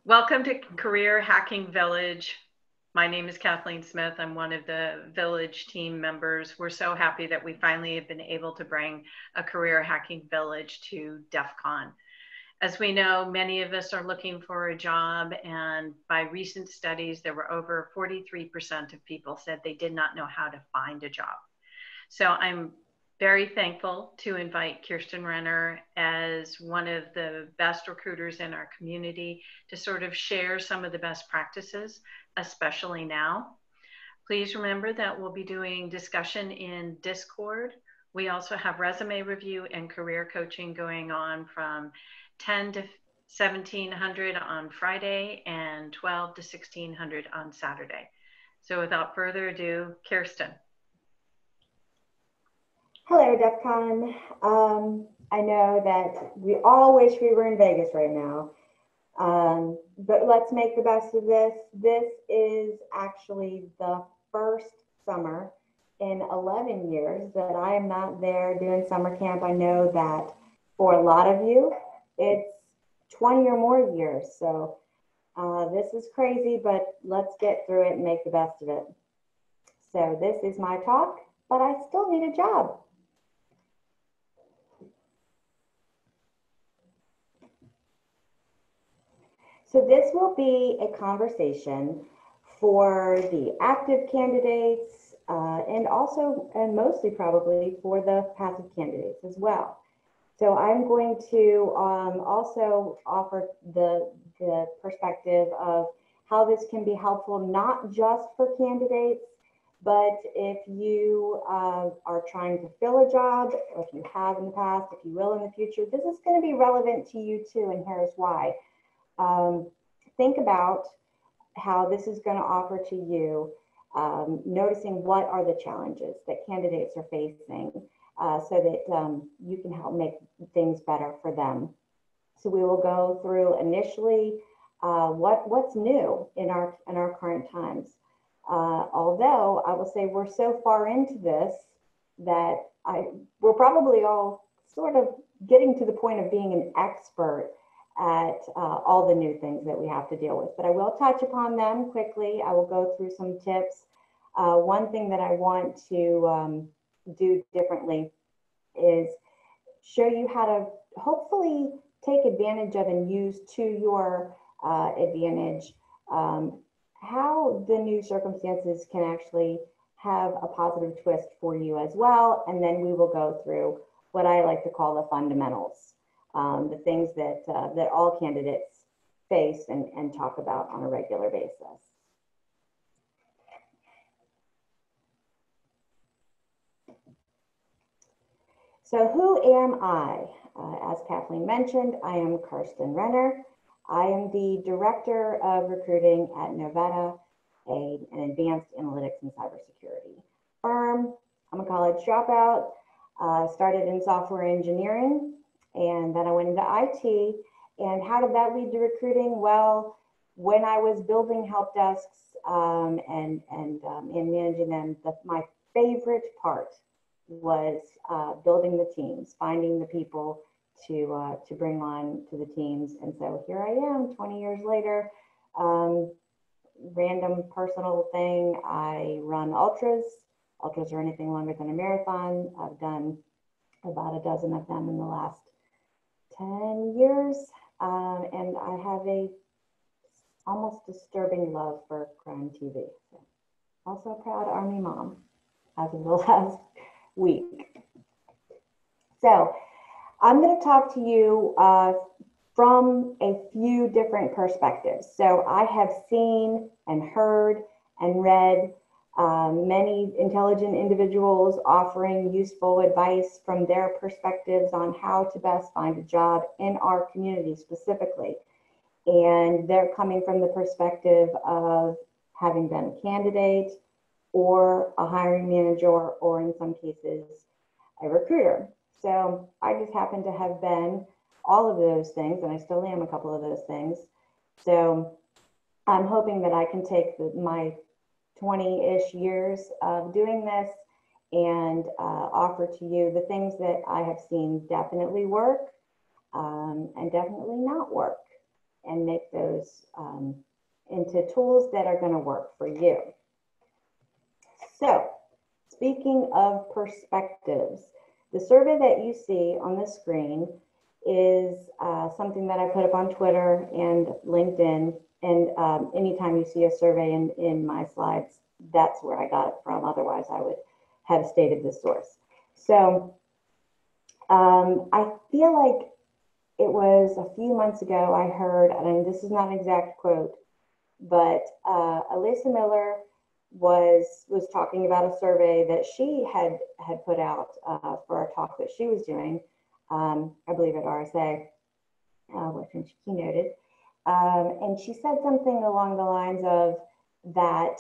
Welcome to Career Hacking Village. My name is Kathleen Smith. I'm one of the Village team members. We're so happy that we finally have been able to bring a Career Hacking Village to DEF CON. As we know, many of us are looking for a job, and by recent studies, there were over 43% of people said they did not know how to find a job. So I'm very thankful to invite Kirsten Renner as one of the best recruiters in our community to sort of share some of the best practices, especially now. Please remember that we'll be doing discussion in Discord. We also have resume review and career coaching going on from 10 to 1700 on Friday and 12 to 1600 on Saturday. So without further ado, Kirsten. Hello, DEF CON. I know that we all wish we were in Vegas right now, but let's make the best of this. This is actually the first summer in 11 years that I am not there doing summer camp. I know that for a lot of you, it's 20 or more years. So this is crazy, but let's get through it and make the best of it. So this is my talk, but I still need a job. So this will be a conversation for the active candidates and also, and mostly probably for the passive candidates as well. So I'm going to also offer the perspective of how this can be helpful, not just for candidates, but if you are trying to fill a job, or if you have in the past, if you will in the future, this is going to be relevant to you too, and here's why. Think about how this is going to offer to you, noticing what are the challenges that candidates are facing so that you can help make things better for them. So we will go through initially what's new in our current times. Although I will say we're so far into this that we're probably all sort of getting to the point of being an expert at all the new things that we have to deal with. But I will touch upon them quickly. I will go through some tips. One thing that I want to do differently is show you how to hopefully take advantage of and use to your advantage how the new circumstances can actually have a positive twist for you as well. And then we will go through what I like to call the fundamentals. The things that all candidates face and talk about on a regular basis. So who am I? As Kathleen mentioned, I am Kirsten Renner. I am the Director of Recruiting at Novetta, an advanced analytics and cybersecurity firm. I'm a college dropout, started in software engineering, and then I went into IT. And how did that lead to recruiting? Well, when I was building help desks and managing them, my favorite part was building the teams, finding the people to bring on to the teams. And so here I am 20 years later, random personal thing. I run ultras. Ultras are anything longer than a marathon. I've done about a dozen of them in the last 10 years, and I have a almost disturbing love for crime TV. So also a proud Army mom as of the last week. So I'm going to talk to you from a few different perspectives. So I have seen and heard and read many intelligent individuals offering useful advice from their perspectives on how to best find a job in our community specifically. And they're coming from the perspective of having been a candidate or a hiring manager, or in some cases, a recruiter. So I just happen to have been all of those things, and I still am a couple of those things. So I'm hoping that I can take my 20-ish years of doing this and offer to you the things that I have seen definitely work and definitely not work. and make those into tools that are going to work for you. So, speaking of perspectives, the survey that you see on the screen is something that I put up on Twitter and LinkedIn. And anytime you see a survey in my slides, that's where I got it from. Otherwise, I would have stated the source. So I feel like it was a few months ago I heard, and this is not an exact quote, but Alyssa Miller was talking about a survey that she had put out for a talk that she was doing, I believe at RSA, which she keynoted. And she said something along the lines of that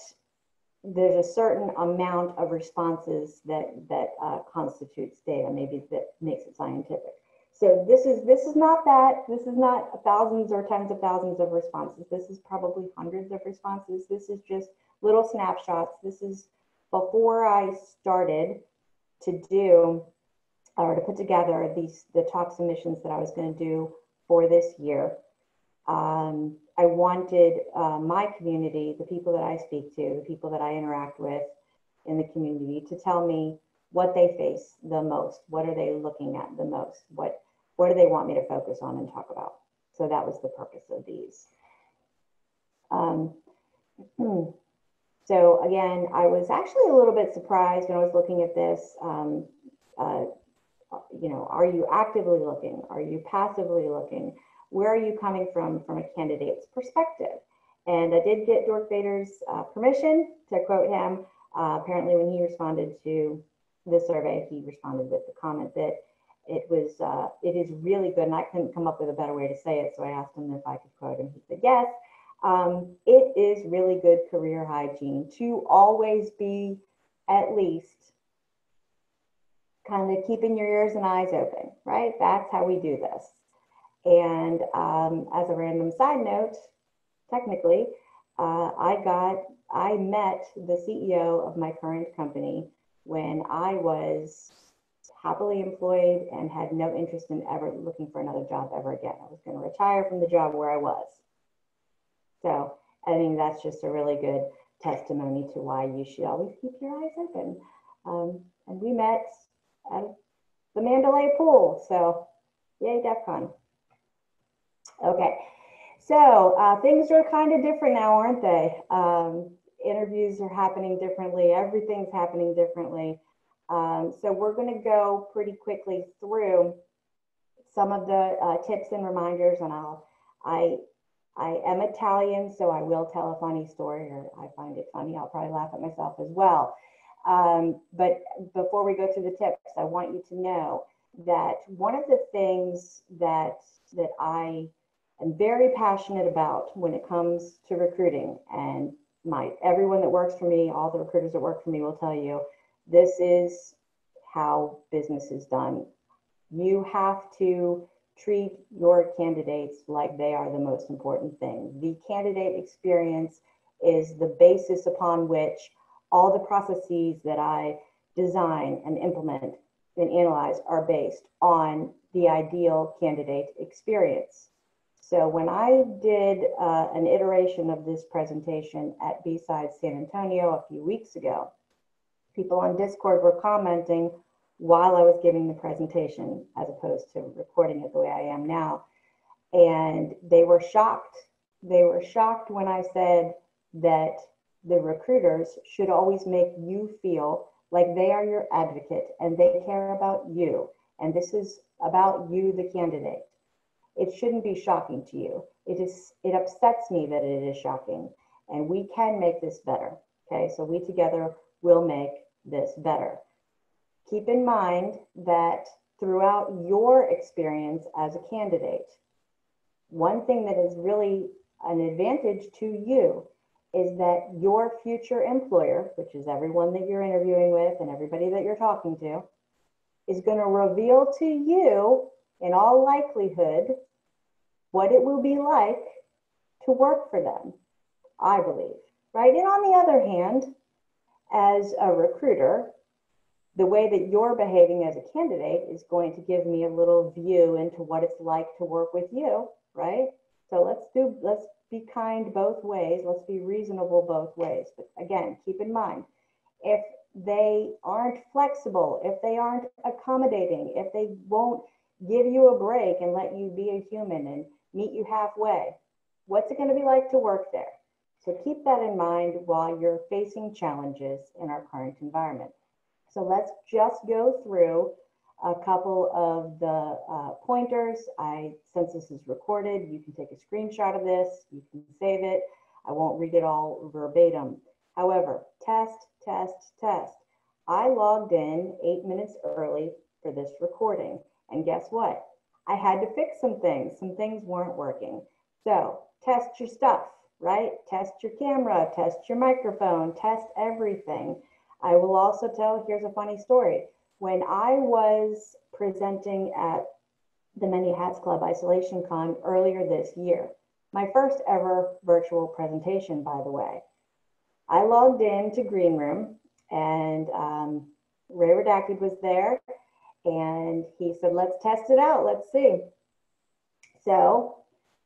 there's a certain amount of responses that constitutes data, maybe that makes it scientific. So this is not that. This is not thousands or tens of thousands of responses. This is probably hundreds of responses. This is just little snapshots. This is before I started to do or to put together the talk submissions that I was going to do for this year. I wanted my community, the people that I speak to, the people that I interact with in the community, to tell me what they face the most. What are they looking at the most? What do they want me to focus on and talk about? So that was the purpose of these. So again, I was actually a little bit surprised when I was looking at this. You know, are you actively looking? Are you passively looking? Where are you coming from a candidate's perspective? And I did get Dork Vader's permission to quote him. Apparently, when he responded to the survey, he responded with the comment that it is really good, and I couldn't come up with a better way to say it, so I asked him if I could quote him. He said, yes, it is really good career hygiene to always be at least kind of keeping your ears and eyes open, right? That's how we do this. And as a random side note, technically, I met the CEO of my current company when I was happily employed and had no interest in ever looking for another job ever again. I was going to retire from the job where I was. So I think that's just a really good testimony to why you should always keep your eyes open. And we met at the Mandalay pool. So yay, DEF CON. Okay, so things are kind of different now, aren't they? Interviews are happening differently. Everything's happening differently. So we're going to go pretty quickly through some of the tips and reminders, and I am Italian, so I will tell a funny story, or I find it funny. I'll probably laugh at myself as well. But before we go through the tips, I want you to know that one of the things that I am very passionate about when it comes to recruiting, and everyone that works for me, all the recruiters that work for me will tell you, this is how business is done. You have to treat your candidates like they are the most important thing. The candidate experience is the basis upon which all the processes that I design and implement and analyze are based on the ideal candidate experience. So when I did an iteration of this presentation at B-Side San Antonio a few weeks ago, people on Discord were commenting while I was giving the presentation as opposed to recording it the way I am now. And they were shocked. They were shocked when I said that the recruiters should always make you feel like they are your advocate and they care about you. And this is about you, the candidate. It shouldn't be shocking to you. It upsets me that it is shocking, and we can make this better. Okay, so we together will make this better. Keep in mind that throughout your experience as a candidate, one thing that is really an advantage to you is that your future employer, which is everyone that you're interviewing with and everybody that you're talking to, is going to reveal to you, in all likelihood, what it will be like to work for them, I believe, right? And on the other hand, as a recruiter, the way that you're behaving as a candidate is going to give me a little view into what it's like to work with you, right? So let's be kind both ways. Let's be reasonable both ways. But again, keep in mind, if they aren't flexible, if they aren't accommodating, if they won't give you a break and let you be a human and meet you halfway, what's it going to be like to work there? So keep that in mind while you're facing challenges in our current environment. So let's just go through a couple of the pointers. Since this is recorded, you can take a screenshot of this, you can save it. I won't read it all verbatim. However, test, test, test. I logged in 8 minutes early for this recording. And guess what? I had to fix some things. Some things weren't working. So test your stuff, right? Test your camera, test your microphone, test everything. I will also tell, here's a funny story. When I was presenting at the Many Hats Club Isolation Con earlier this year, my first ever virtual presentation, by the way, I logged in to Green Room and Ray Redacted was there and he said, let's test it out, let's see. So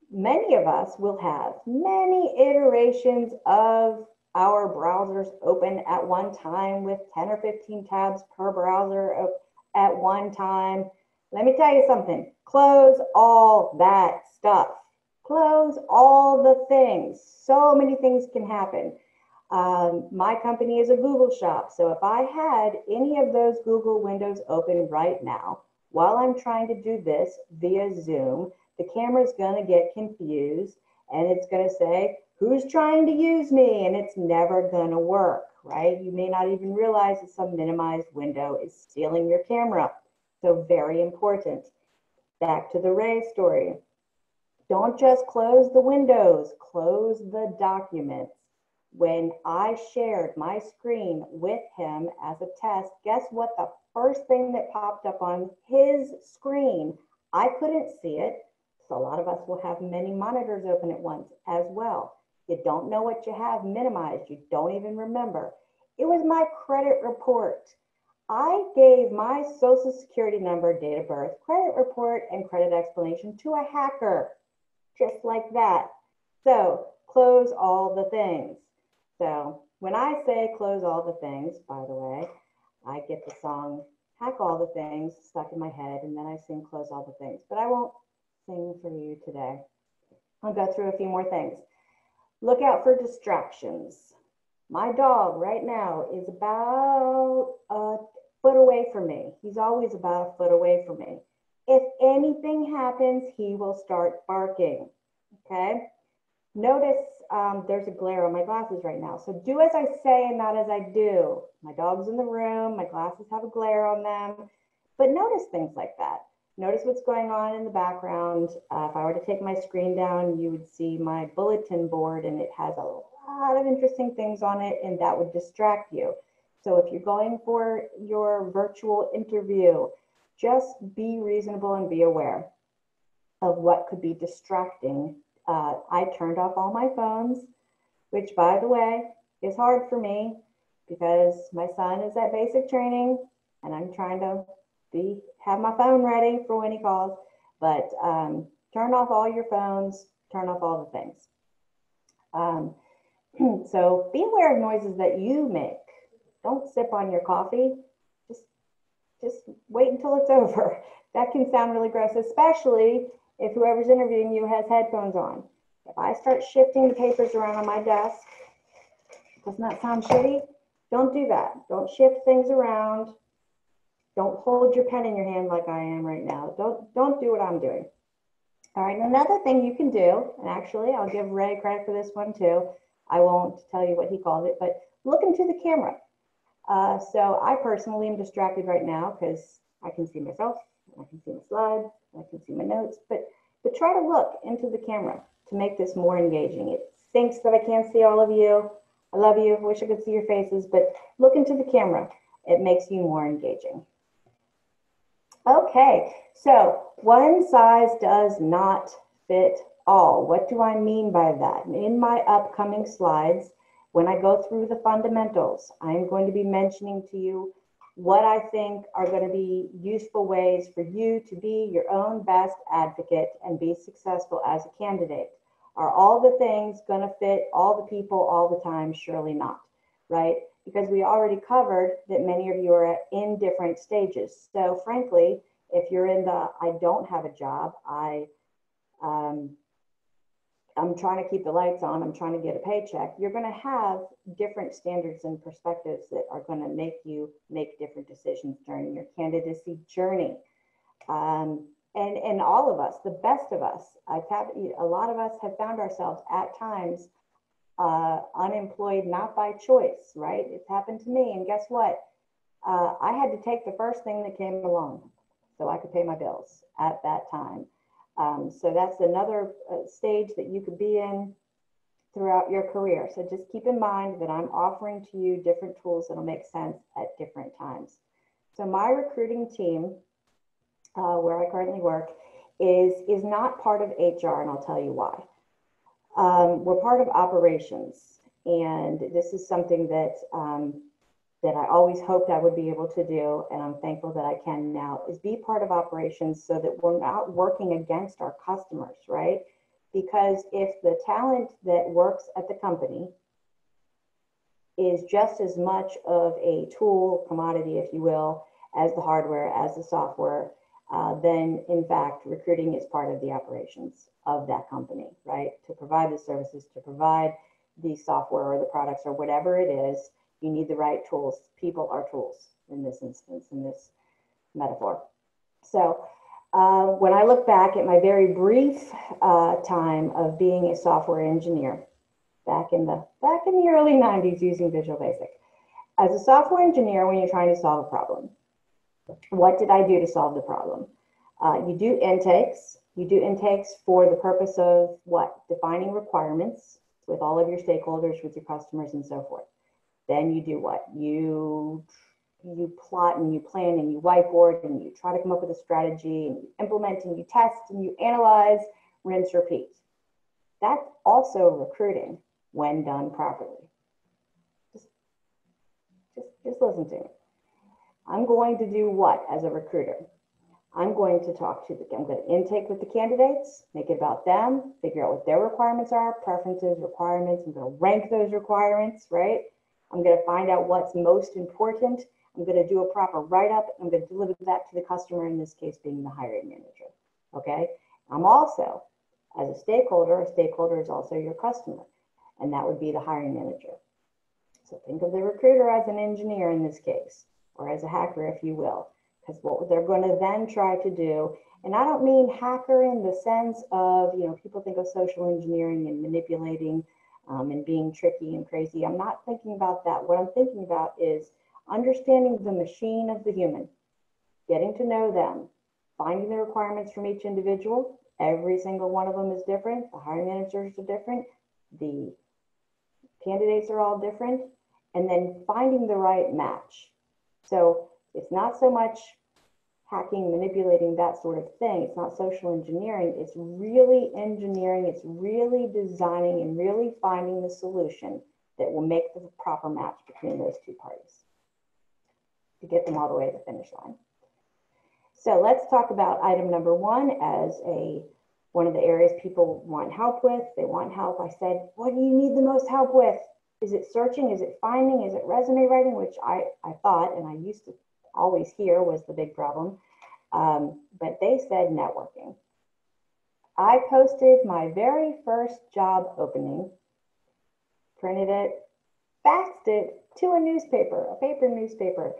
many of us will have many iterations of our browsers open at one time with 10 or 15 tabs per browser at one time. Let me tell you something, close all that stuff. Close all the things. So many things can happen. My company is a Google shop. So if I had any of those Google windows open right now, while I'm trying to do this via Zoom, the camera's gonna get confused and it's gonna say, who's trying to use me? And it's never gonna work, right? You may not even realize that some minimized window is stealing your camera. So very important. Back to the Ray story. Don't just close the windows, close the documents. When I shared my screen with him as a test, guess what the first thing that popped up on his screen? I couldn't see it. So a lot of us will have many monitors open at once as well. You don't know what you have minimized. You don't even remember. It was my credit report. I gave my social security number, date of birth, credit report, and credit explanation to a hacker, just like that. So close all the things. So when I say close all the things, by the way, I get the song Hack All the Things stuck in my head, and then I sing Close All the Things. But I won't sing for you today. I'll go through a few more things. Look out for distractions. My dog right now is about a foot away from me. He's always about a foot away from me. If anything happens, he will start barking, okay? Notice there's a glare on my glasses right now. So do as I say and not as I do. My dog's in the room, my glasses have a glare on them, but notice things like that. Notice what's going on in the background. If I were to take my screen down, you would see my bulletin board and it has a lot of interesting things on it and that would distract you. So if you're going for your virtual interview, just be reasonable and be aware of what could be distracting. I turned off all my phones, which by the way, is hard for me because my son is at basic training and I'm trying to have my phone ready for when he calls, but turn off all your phones, turn off all the things. So be aware of noises that you make. Don't sip on your coffee. Just wait until it's over. That can sound really gross, especially if whoever's interviewing you has headphones on. If I start shifting the papers around on my desk, doesn't that sound shitty? Don't do that. Don't shift things around. Don't hold your pen in your hand like I am right now. Don't do what I'm doing. All right, another thing you can do, and actually I'll give Ray credit for this one too. I won't tell you what he called it, but look into the camera. So I personally am distracted right now because I can see myself, I can see my slides, I can see my notes, but try to look into the camera to make this more engaging. It stinks that I can't see all of you. I love you, wish I could see your faces, but look into the camera. It makes you more engaging. Okay, so one size does not fit all. What do I mean by that? In my upcoming slides, when I go through the fundamentals, I'm going to be mentioning to you what I think are going to be useful ways for you to be your own best advocate and be successful as a candidate. Are all the things going to fit all the people all the time? Surely not, right? Because we already covered that many of you are in different stages. So frankly, if you're in the I don't have a job, I'm trying to keep the lights on, I'm trying to get a paycheck, you're going to have different standards and perspectives that are going to make you make different decisions during your candidacy journey. And all of us, the best of us, a lot of us have found ourselves at times unemployed, not by choice, right? It's happened to me. And guess what? I had to take the first thing that came along so I could pay my bills at that time. So that's another stage that you could be in throughout your career. So just keep in mind that I'm offering to you different tools that'll make sense at different times. So my recruiting team, where I currently work, is not part of HR, and I'll tell you why. We're part of operations, and this is something that that I always hoped I would be able to do, and I'm thankful that I can now, is be part of operations so that we're not working against our customers, right? Because if the talent that works at the company is just as much of a tool, commodity, if you will, as the hardware, as the software, then in fact, recruiting is part of the operations of that company, right? To provide the services, to provide the software or the products or whatever it is, you need the right tools. People are tools in this instance, in this metaphor. So when I look back at my very brief time of being a software engineer, back in the early 90s using Visual Basic. As a software engineer, when you're trying to solve a problem, what did I do to solve the problem? You do intakes. You do intakes for the purpose of what? Defining requirements with all of your stakeholders, with your customers, and so forth. Then you do what? You plot and you plan and you whiteboard and you try to come up with a strategy and you implement and you test and you analyze, rinse, repeat. That's also recruiting when done properly. Just listen to me. I'm going to do what as a recruiter? I'm going to I'm going to intake with the candidates, make it about them, figure out what their requirements are, preferences, requirements. I'm going to rank those requirements, right? I'm going to find out what's most important. I'm going to do a proper write-up. I'm going to deliver that to the customer, in this case being the hiring manager, okay? I'm also, as a stakeholder is also your customer, and that would be the hiring manager. So think of the recruiter as an engineer in this case, or as a hacker, if you will, because what they're going to then try to do, and I don't mean hacker in the sense of, people think of social engineering and manipulating and being tricky and crazy. I'm not thinking about that. What I'm thinking about is understanding the machine of the human, getting to know them, finding the requirements from each individual. Every single one of them is different. The hiring managers are different. The candidates are all different. And then finding the right match. So it's not so much hacking, manipulating, that sort of thing. It's not social engineering. It's really engineering. It's really designing and really finding the solution that will make the proper match between those two parties to get them all the way to the finish line. So let's talk about item number one as one of the areas people want help with. They want help. I said, what do you need the most help with? Is it searching? Is it finding? Is it resume writing? Which I thought, and I used to always hear was the big problem. But they said networking. I posted my very first job opening, printed it, faxed it to a newspaper, a paper newspaper.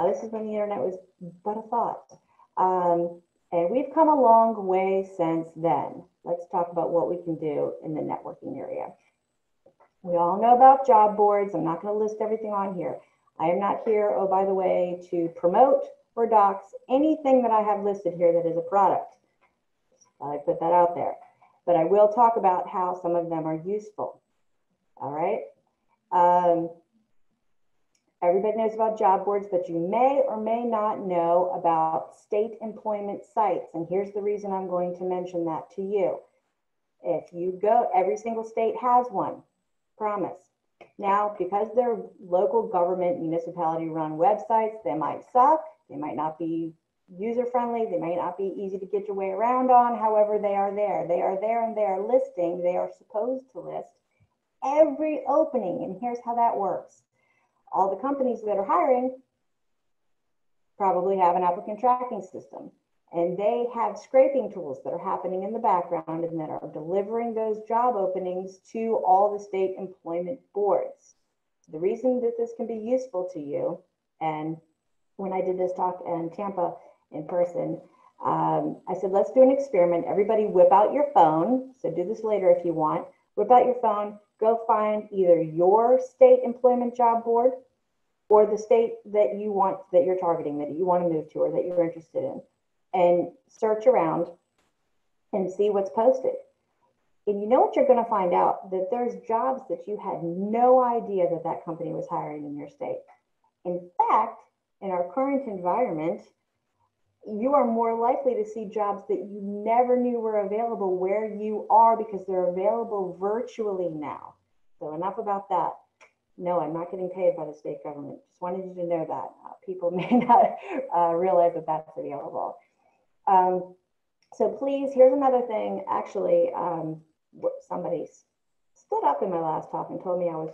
This is when the internet was but a thought. And we've come a long way since then. Let's talk about what we can do in the networking area. We all know about job boards. I'm not going to list everything on here. I am not here, oh, by the way, to promote or dox anything that I have listed here that is a product. I put that out there. But I will talk about how some of them are useful. All right. Everybody knows about job boards, but you may or may not know about state employment sites. And here's the reason I'm going to mention that to you. If you go, every single state has one. Promise. Now, because they're local government, municipality run websites, they might suck, they might not be user friendly, they might not be easy to get your way around on. However, they are there. They are there and they are listing, they are supposed to list every opening. And here's how that works. All the companies that are hiring probably have an applicant tracking system. And they have scraping tools that are happening in the background and that are delivering those job openings to all the state employment boards. The reason that this can be useful to you, and when I did this talk in Tampa in person, I said, let's do an experiment. Everybody whip out your phone. So do this later if you want. Whip out your phone, go find either your state employment job board or the state that you want, that you're targeting, that you want to move to or that you're interested in, and search around and see what's posted. And you know what you're going to find out? That there's jobs that you had no idea that that company was hiring in your state. In fact, in our current environment, you are more likely to see jobs that you never knew were available where you are because they're available virtually now. So enough about that. No, I'm not getting paid by the state government. Just wanted you to know that. People may not realize that that's available. So please, here's another thing. Actually, somebody stood up in my last talk and told me I was,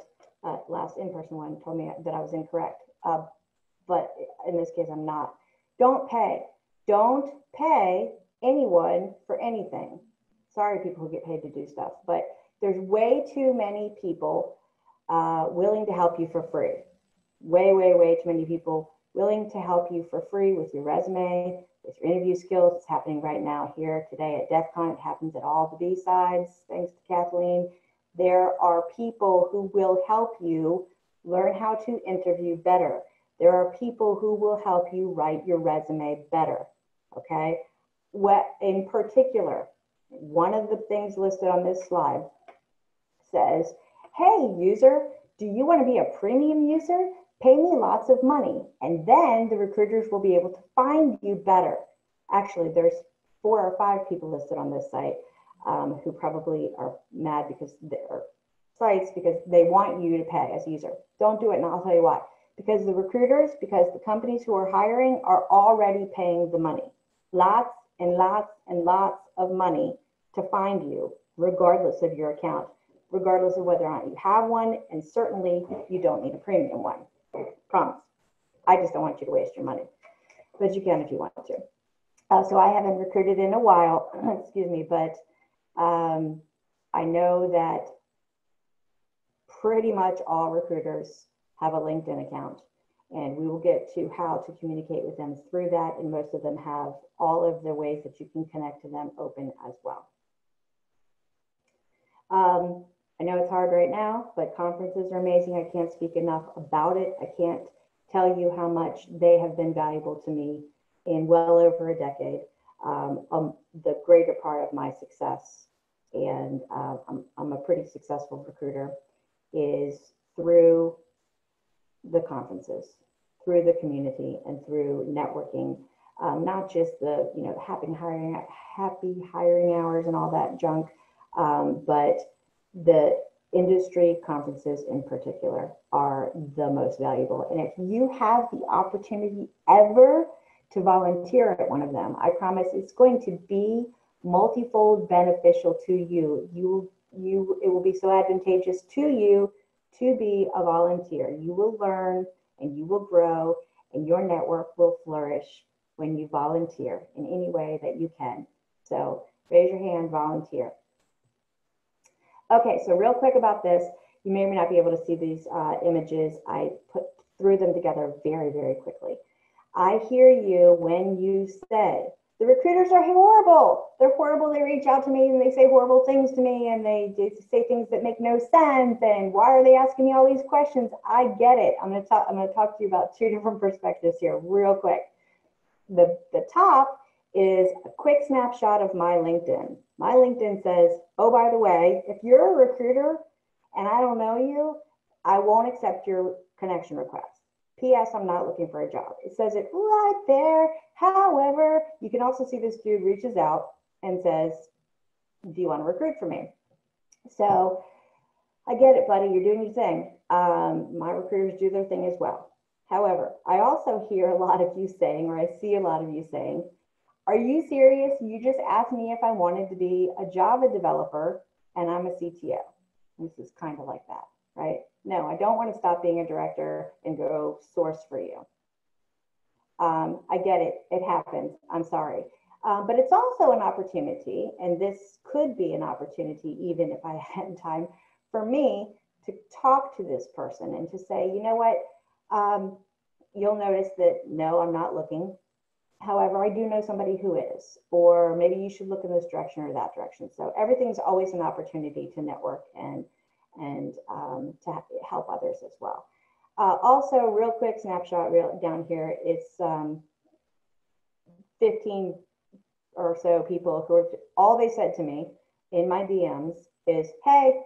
last in-person one, told me that I was incorrect. But in this case, I'm not. Don't pay. Don't pay anyone for anything. Sorry, people who get paid to do stuff, but there's way too many people willing to help you for free. Way too many people willing to help you for free with your resume, with your interview skills. It's happening right now here today at DEF CON. It happens at all the B-sides, thanks to Kathleen. There are people who will help you learn how to interview better. There are people who will help you write your resume better, okay? What in particular, one of the things listed on this slide says, hey, user, do you want to be a premium user? Pay me lots of money, and then the recruiters will be able to find you better. Actually, there's 4 or 5 people listed on this site who probably are mad because they're sites because they want you to pay as a user. Don't do it, and I'll tell you why. Because the recruiters, because the companies who are hiring are already paying the money. Lots and lots and lots of money to find you, regardless of your account, regardless of whether or not you have one, and certainly you don't need a premium one. Promise. I just don't want you to waste your money, but you can if you want to. So I haven't recruited in a while, excuse me, but I know that pretty much all recruiters have a LinkedIn account, and we will get to how to communicate with them through that, and most of them have all of the ways that you can connect to them open as well. I know it's hard right now, but conferences are amazing. I can't speak enough about it. I can't tell you how much they have been valuable to me in well over a decade. The greater part of my success, and I'm a pretty successful recruiter, is through the conferences, through the community, and through networking. Not just the happy hiring hours and all that junk, but the industry conferences in particular are the most valuable. And if you have the opportunity ever to volunteer at one of them, I promise it's going to be multifold beneficial to you. It will be so advantageous to you to be a volunteer. You will learn and you will grow, and your network will flourish when you volunteer in any way that you can. So raise your hand, volunteer. Okay, so real quick about this, you may or may not be able to see these images. I threw them together very quickly. I hear you when you say, the recruiters are horrible. They're horrible. They reach out to me and they say horrible things to me, and they say things that make no sense. And why are they asking me all these questions? I get it. I'm going to talk to you about 2 different perspectives here real quick. The top is a quick snapshot of my LinkedIn. My LinkedIn says, oh, by the way, if you're a recruiter and I don't know you, I won't accept your connection request. P.S. I'm not looking for a job. It says it right there. However, you can also see this dude reaches out and says, do you want to recruit for me? So I get it, buddy. You're doing your thing. My recruiters do their thing as well. However, I also hear a lot of you saying, or I see a lot of you saying, are you serious? You just asked me if I wanted to be a Java developer and I'm a CTO. This is kind of like that, right? No, I don't want to stop being a director and go source for you. I get it. It happens. I'm sorry. But it's also an opportunity, and this could be an opportunity, even if I had time, for me to talk to this person and to say, you know what, you'll notice that, no, I'm not looking. However, I do know somebody who is, or maybe you should look in this direction or that direction. So everything's always an opportunity to network and to help others as well. Also, real quick snapshot down here, it's 15 or so people who are, all they said to me in my DMs is, hey,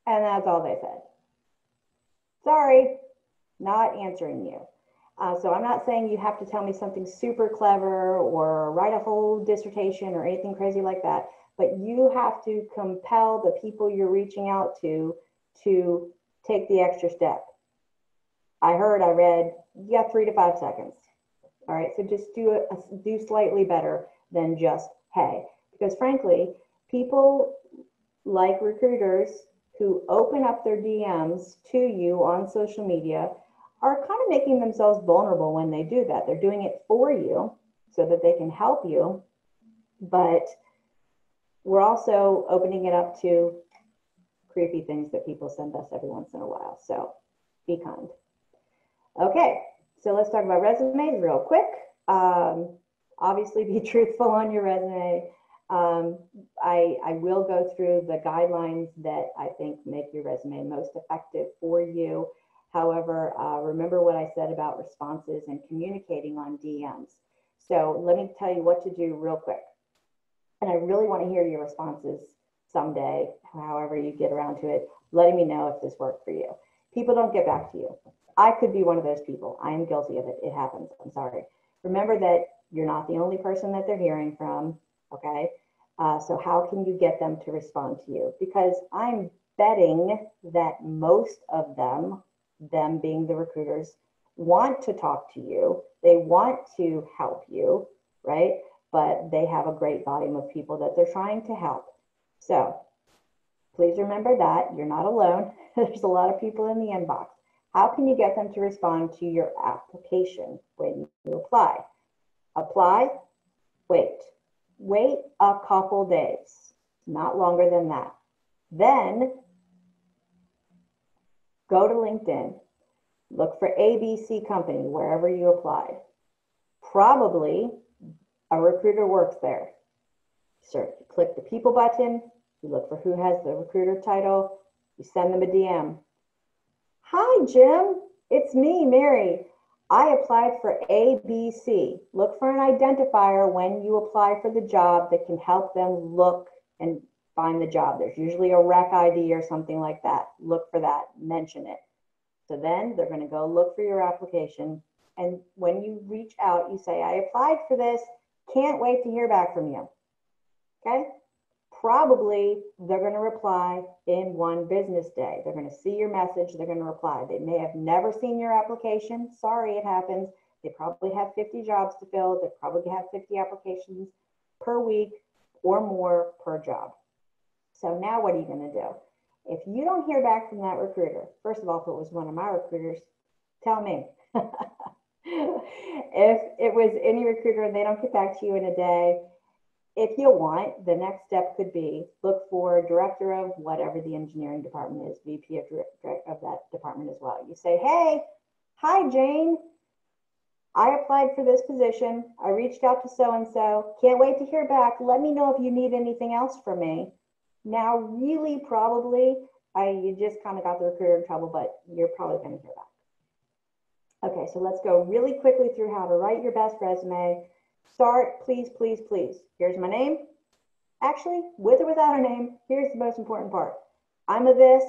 and that's all they said. Sorry, not answering you. So I'm not saying you have to tell me something super clever or write a whole dissertation or anything crazy like that, but you have to compel the people you're reaching out to take the extra step. I read, you got 3 to 5 seconds. All right, so just do slightly better than just, hey, because frankly, people like recruiters who open up their DMs to you on social media are kind of making themselves vulnerable when they do that. They're doing it for you so that they can help you, but we're also opening it up to creepy things that people send us every once in a while. So be kind. Okay, so let's talk about resumes real quick. Obviously, be truthful on your resume. I will go through the guidelines that I think make your resume most effective for you. However, remember what I said about responses and communicating on DMs. So let me tell you what to do real quick. And I really want to hear your responses someday, however you get around to it, letting me know if this worked for you. People don't get back to you. I could be one of those people. I am guilty of it. It happens. I'm sorry. Remember that you're not the only person that they're hearing from, okay? So how can you get them to respond to you? Because I'm betting that most of them being the recruiters, want to talk to you. They want to help you, right? But they have a great volume of people that they're trying to help. So please remember that you're not alone. There's a lot of people in the inbox. How can you get them to respond to your application when you apply? Apply, wait a couple days, not longer than that. Then go to LinkedIn, look for ABC company wherever you applied. Probably a recruiter works there. So click the people button, you look for who has the recruiter title, you send them a DM. Hi, Jim, it's me, Mary. I applied for ABC. Look for an identifier when you apply for the job that can help them look and find the job. There's usually a rec ID or something like that. Look for that, mention it. So then they're going to go look for your application. And when you reach out, you say, I applied for this. Can't wait to hear back from you. Okay? Probably they're going to reply in 1 business day. They're going to see your message. They're going to reply. They may have never seen your application. Sorry, it happens. They probably have 50 jobs to fill. They probably have 50 applications per week or more per job. So now what are you going to do? If you don't hear back from that recruiter, first of all, if it was one of my recruiters, tell me. If it was any recruiter and they don't get back to you in a day, if you want, the next step could be look for director of whatever the engineering department is, VP of that department as well. You say, hey, hi, Jane. I applied for this position. I reached out to so-and-so. Can't wait to hear back. Let me know if you need anything else from me. Now, really, probably, you just kind of got the recruiter in trouble, but you're probably going to hear back. Okay, so let's go really quickly through how to write your best resume. Start, please, please, please. Here's my name. Actually, with or without a name, here's the most important part. I'm a this,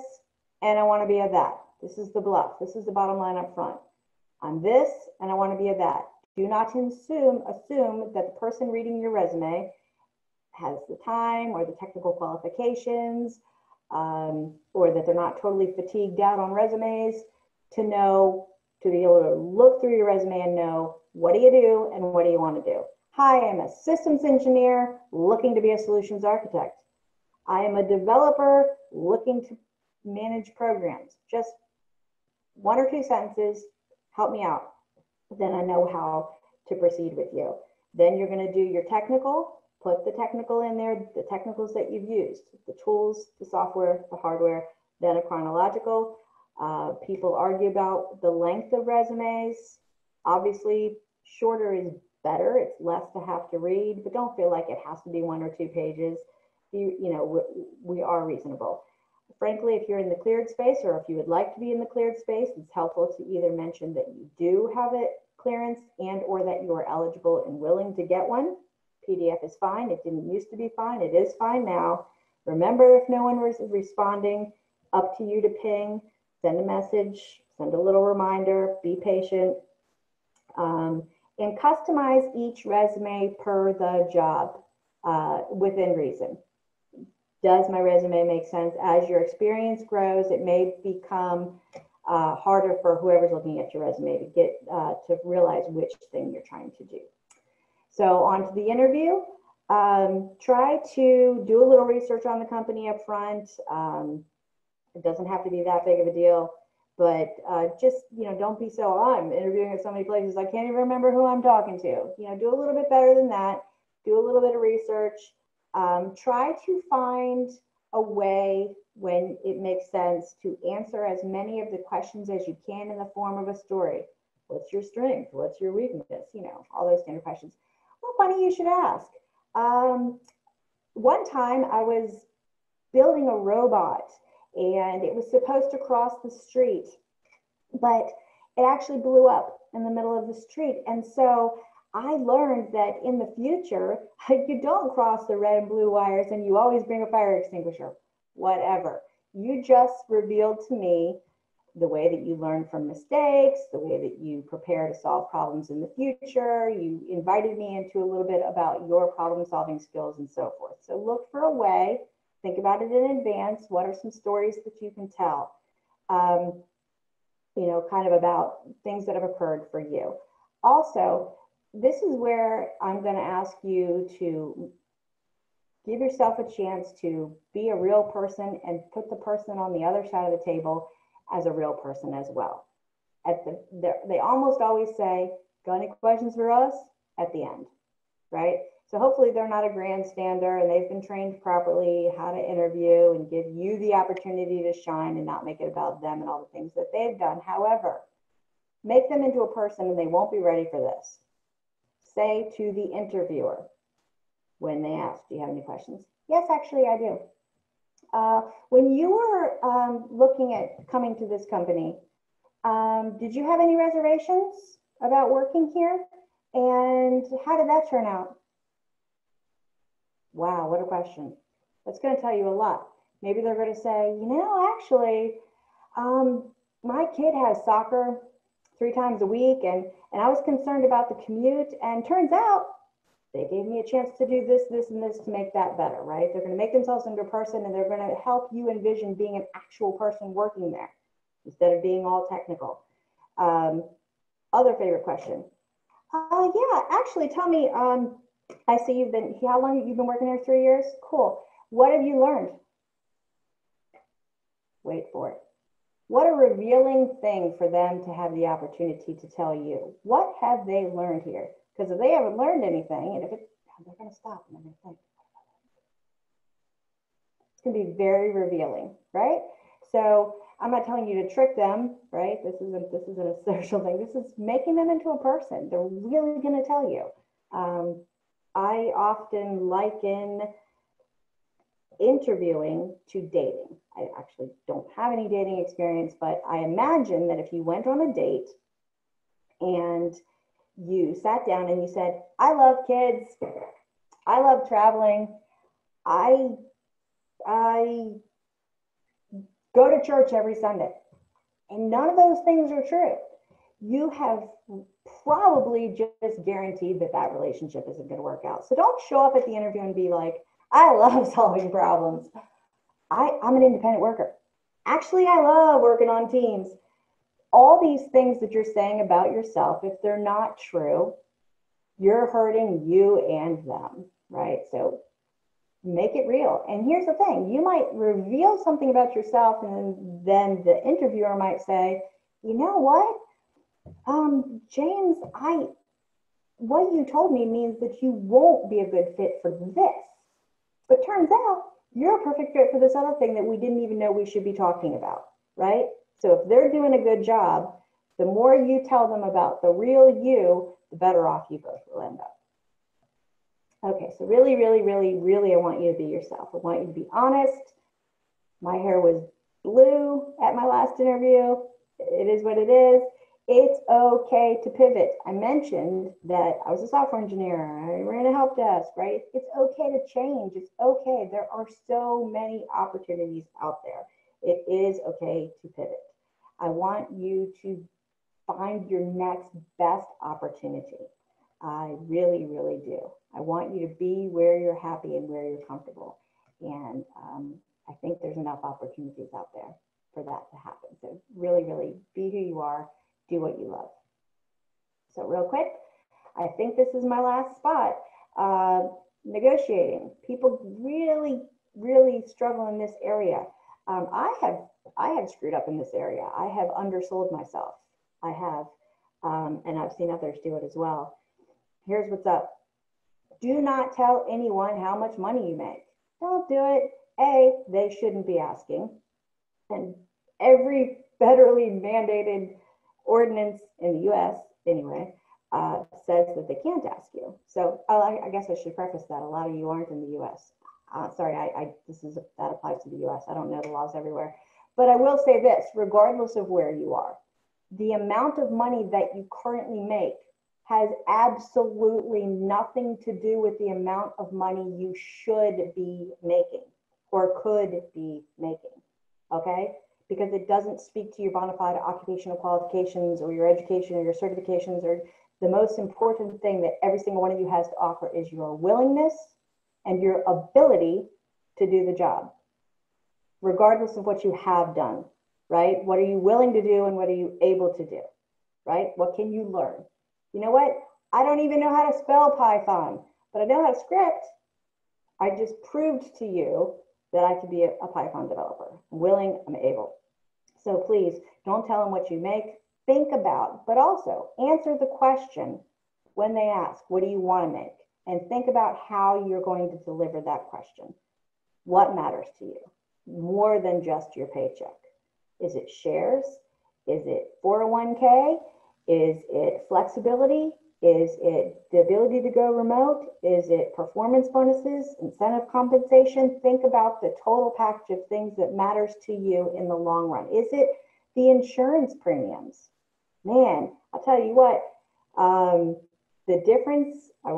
and I want to be a that. This is the bluff. This is the bottom line up front. I'm this, and I want to be a that. Do not assume that the person reading your resume has the time or the technical qualifications or that they're not totally fatigued out on resumes, to know, to be able to look through your resume and know, what do you do and what do you want to do? Hi, I'm a systems engineer looking to be a solutions architect. I am a developer looking to manage programs. Just one or two sentences, help me out. Then I know how to proceed with you. Then you're going to do your technical, put the technical in there, the technicals that you've used, the tools, the software, the hardware, then a chronological. People argue about the length of resumes. Obviously, shorter is better. It's less to have to read, but don't feel like it has to be 1 or 2 pages. We are reasonable. Frankly, if you're in the cleared space, or if you would like to be in the cleared space, it's helpful to either mention that you do have a clearance and or that you are eligible and willing to get one. PDF is fine. It didn't used to be fine. It is fine now. Remember, if no one was responding, up to you to ping, send a message, send a little reminder, be patient, and customize each resume per the job within reason. Does my resume make sense? As your experience grows, it may become harder for whoever's looking at your resume to get to realize which thing you're trying to do. So on to the interview. Try to do a little research on the company up front. It doesn't have to be that big of a deal, but just, don't be so, I'm interviewing at so many places, I can't even remember who I'm talking to. Do a little bit better than that. Do a little bit of research. Try to find a way, when it makes sense, to answer as many of the questions as you can in the form of a story. What's your strength? What's your weakness? All those standard questions. Well, funny you should ask. One time I was building a robot and it was supposed to cross the street, but it actually blew up in the middle of the street. And so I learned that in the future, you don't cross the red and blue wires and you always bring a fire extinguisher, whatever. You just revealed to me the way that you learn from mistakes, the way that you prepare to solve problems in the future. You invited me into a little bit about your problem solving skills and so forth. So look for a way, think about it in advance. What are some stories that you can tell? Kind of about things that have occurred for you. Also, this is where I'm going to ask you to give yourself a chance to be a real person and put the person on the other side of the table as a real person as well. They almost always say, got any questions for us? At the end, right? So hopefully they're not a grandstander and they've been trained properly how to interview and give you the opportunity to shine and not make it about them and all the things that they've done. However, make them into a person and they won't be ready for this. Say to the interviewer when they ask, do you have any questions? Yes, actually I do. When you were looking at coming to this company, did you have any reservations about working here? And how did that turn out? Wow, what a question. That's going to tell you a lot. Maybe they're going to say, actually, my kid has soccer 3 times a week, and I was concerned about the commute, and turns out they gave me a chance to do this, this, and this to make that better, right? They're going to make themselves into a person, and they're going to help you envision being an actual person working there instead of being all technical. Other favorite question. Yeah, actually, tell me, I see how long have you been working there? 3 years? Cool. What have you learned? Wait for it. What a revealing thing for them to have the opportunity to tell you. What have they learned here? Because if they haven't learned anything, and they're going to stop and they're going to think, it's going to be very revealing, right? So I'm not telling you to trick them, right? This isn't a social thing. This is making them into a person. They're really going to tell you. I often liken interviewing to dating. I actually don't have any dating experience, but I imagine that if you went on a date and you sat down and you said, I love kids, I love traveling, I go to church every Sunday, and none of those things are true, you have probably just guaranteed that relationship isn't going to work out. So don't show up at the interview and be like, I love solving problems. I'm an independent worker. Actually, I love working on teams. All these things that you're saying about yourself, if they're not true, you're hurting you and them, right? So make it real. And here's the thing, you might reveal something about yourself, and then the interviewer might say, you know what? James, what you told me means that you won't be a good fit for this. But turns out you're a perfect fit for this other thing that we didn't even know we should be talking about, right? So if they're doing a good job, the more you tell them about the real you, the better off you both will end up. Okay, so really, really, really, really, I want you to be yourself. I want you to be honest. My hair was blue at my last interview. It is what it is. It's okay to pivot. I mentioned that I was a software engineer. I ran a help desk, right? It's okay to change. It's okay. There are so many opportunities out there. It is okay to pivot. I want you to find your next best opportunity. I really, really do. I want you to be where you're happy and where you're comfortable. And I think there's enough opportunities out there for that to happen. So really, really be who you are, do what you love. So real quick, I think this is my last spot. Negotiating. People really, really struggle in this area. I have screwed up in this area. I have undersold myself. I have, and I've seen others do it as well. Here's what's up. Do not tell anyone how much money you make. Don't do it. They shouldn't be asking. And every federally mandated ordinance in the US, anyway, says that they can't ask you. So I guess I should preface that. A lot of you aren't in the US. Sorry, that applies to the US. I don't know the laws everywhere. But I will say this, regardless of where you are, the amount of money that you currently make has absolutely nothing to do with the amount of money you should be making or could be making, okay? Because it doesn't speak to your bona fide occupational qualifications or your education or your certifications. Or the most important thing that every single one of you has to offer is your willingness and your ability to do the job, regardless of what you have done, right? What are you willing to do and what are you able to do, right? What can you learn? You know what? I don't even know how to spell Python, but I know how to script. I just proved to you that I could be a Python developer. I'm willing, I'm able. So please don't tell them what you make. Think about, but also answer the question when they ask, what do you want to make? And think about how you're going to deliver that question. What matters to you more than just your paycheck? Is it shares? Is it 401k? Is it flexibility? Is it the ability to go remote? Is it performance bonuses, incentive compensation? Think about the total package of things that matters to you in the long run. Is it the insurance premiums? Man, I'll tell you what, the difference, I'm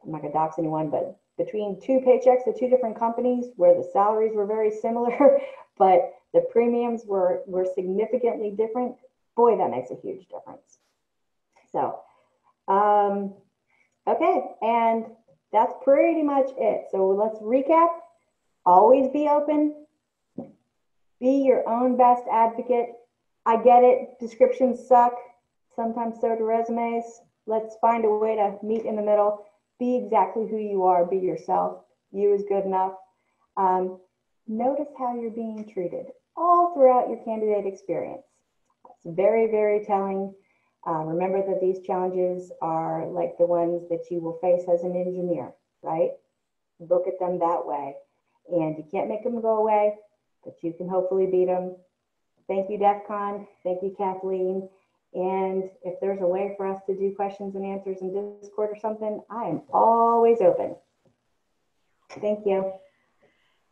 not gonna dox anyone, but between two paychecks at two different companies where the salaries were very similar, but the premiums were significantly different, boy, that makes a huge difference. So, okay, and that's pretty much it. So let's recap. Always be open. Be your own best advocate. I get it. Descriptions suck. Sometimes so do resumes. Let's find a way to meet in the middle. Be exactly who you are. Be yourself. You is good enough. Notice how you're being treated all throughout your candidate experience. It's very, very telling. Remember that these challenges are like the ones that you will face as an engineer, right? Look at them that way. And you can't make them go away, but you can hopefully beat them. Thank you, DEF CON. Thank you, Kathleen. And if there's a way for us to do questions and answers in Discord or something, I am always open. Thank you.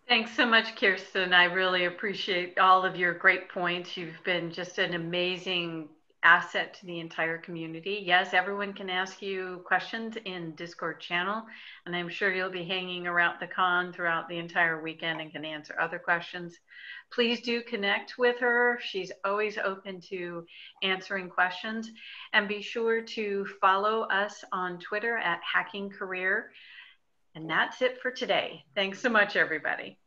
Thanks so much, Kirsten. I really appreciate all of your great points. You've been just an amazing asset to the entire community. Yes, everyone can ask you questions in Discord channel, and I'm sure you'll be hanging around the con throughout the entire weekend and can answer other questions. Please do connect with her. She's always open to answering questions. And be sure to follow us on Twitter at Hacking Career. And that's it for today. Thanks so much, everybody.